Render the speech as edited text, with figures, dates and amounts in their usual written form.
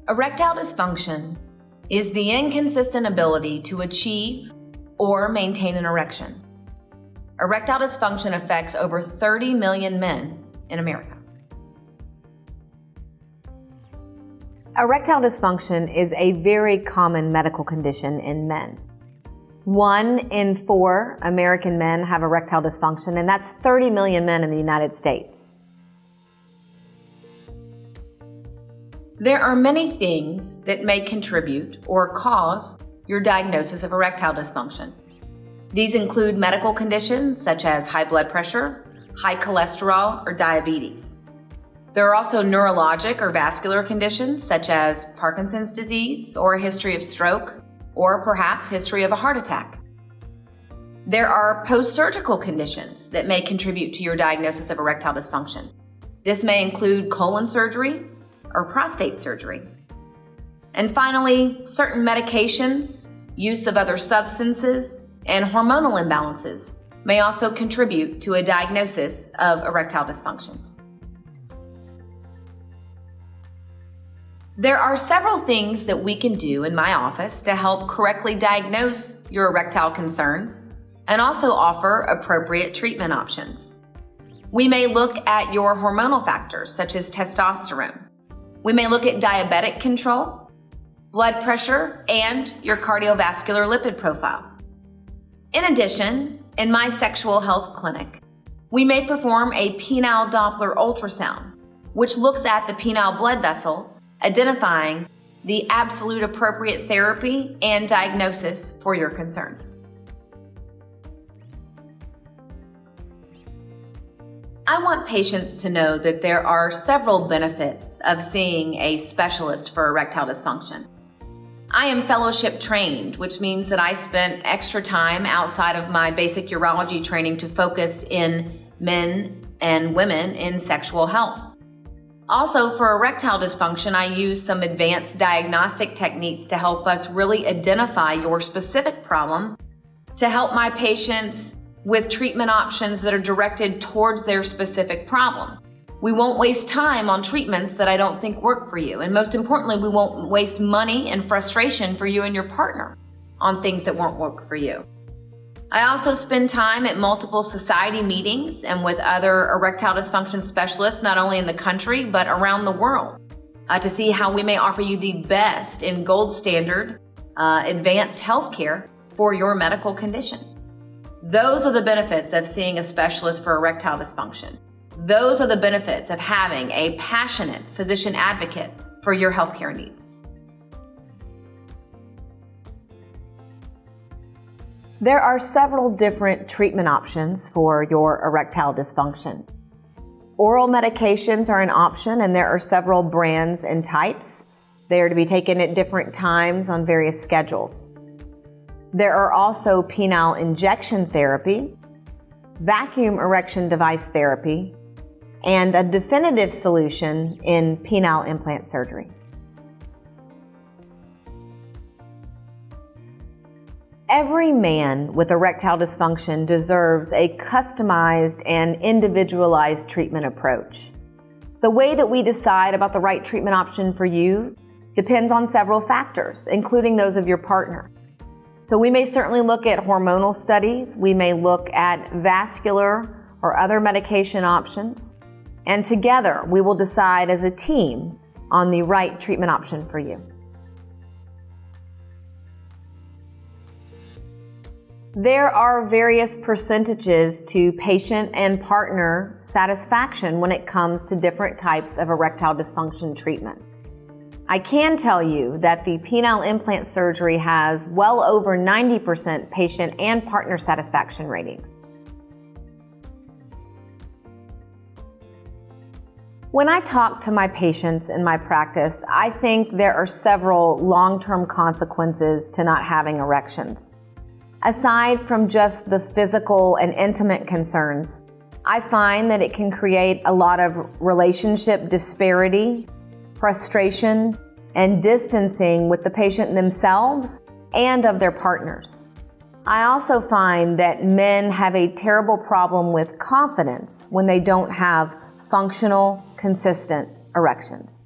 Erectile dysfunction is the inconsistent ability to achieve or maintain an erection. Erectile dysfunction affects over 30 million men in America. Erectile dysfunction is a very common medical condition in men. 1 in 4 American men have erectile dysfunction, and that's 30 million men in the United States. There are many things that may contribute or cause your diagnosis of erectile dysfunction. These include medical conditions such as high blood pressure, high cholesterol, or diabetes. There are also neurologic or vascular conditions such as Parkinson's disease or a history of stroke or perhaps history of a heart attack. There are post-surgical conditions that may contribute to your diagnosis of erectile dysfunction. This may include colon surgery or prostate surgery. And finally, certain medications, use of other substances, and hormonal imbalances may also contribute to a diagnosis of erectile dysfunction. There are several things that we can do in my office to help correctly diagnose your erectile concerns and also offer appropriate treatment options. We may look at your hormonal factors such as testosterone. We may look at diabetic control, blood pressure, and your cardiovascular lipid profile. In addition, in my sexual health clinic, we may perform a penile Doppler ultrasound, which looks at the penile blood vessels, identifying the absolute appropriate therapy and diagnosis for your concerns. I want patients to know that there are several benefits of seeing a specialist for erectile dysfunction. I am fellowship trained, which means that I spent extra time outside of my basic urology training to focus in men and women in sexual health. Also, for erectile dysfunction, I use some advanced diagnostic techniques to help us really identify your specific problem, to help my patients with treatment options that are directed towards their specific problem. We won't waste time on treatments that I don't think work for you. And most importantly, we won't waste money and frustration for you and your partner on things that won't work for you. I also spend time at multiple society meetings and with other erectile dysfunction specialists, not only in the country, but around the world, to see how we may offer you the best in gold standard, advanced healthcare for your medical condition. Those are the benefits of seeing a specialist for erectile dysfunction. Those are the benefits of having a passionate physician advocate for your healthcare needs. There are several different treatment options for your erectile dysfunction. Oral medications are an option, and there are several brands and types. They are to be taken at different times on various schedules. There are also penile injection therapy, vacuum erection device therapy, and a definitive solution in penile implant surgery. Every man with erectile dysfunction deserves a customized and individualized treatment approach. The way that we decide about the right treatment option for you depends on several factors, including those of your partner. So we may certainly look at hormonal studies, we may look at vascular or other medication options, and together we will decide as a team on the right treatment option for you. There are various percentages to patient and partner satisfaction when it comes to different types of erectile dysfunction treatment. I can tell you that the penile implant surgery has well over 90% patient and partner satisfaction ratings. When I talk to my patients in my practice, I think there are several long-term consequences to not having erections. Aside from just the physical and intimate concerns, I find that it can create a lot of relationship disparity, frustration, and distancing with the patient themselves and of their partners. I also find that men have a terrible problem with confidence when they don't have functional, consistent erections.